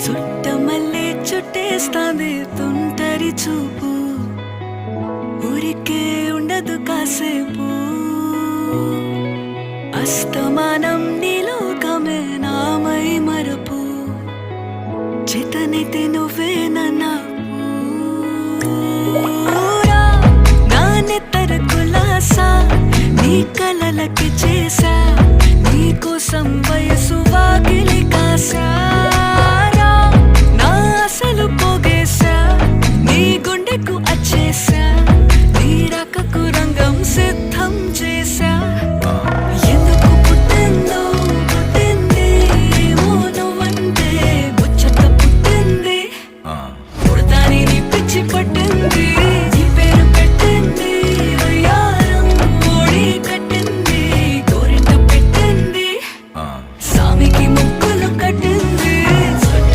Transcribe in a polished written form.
చుట్టమల్లే చుట్టేస్తాంది తుంటరి చూపు, ఊరికే ఉండదు కాసేపు. అస్తమానం నీలోకమే నామై మరపు, చేతనైతే నువ్వే నన్నా నానెత్తర కులాసా నీ కలలకి చేసా, నీ కోసం వయసు వాకిలి కాసా.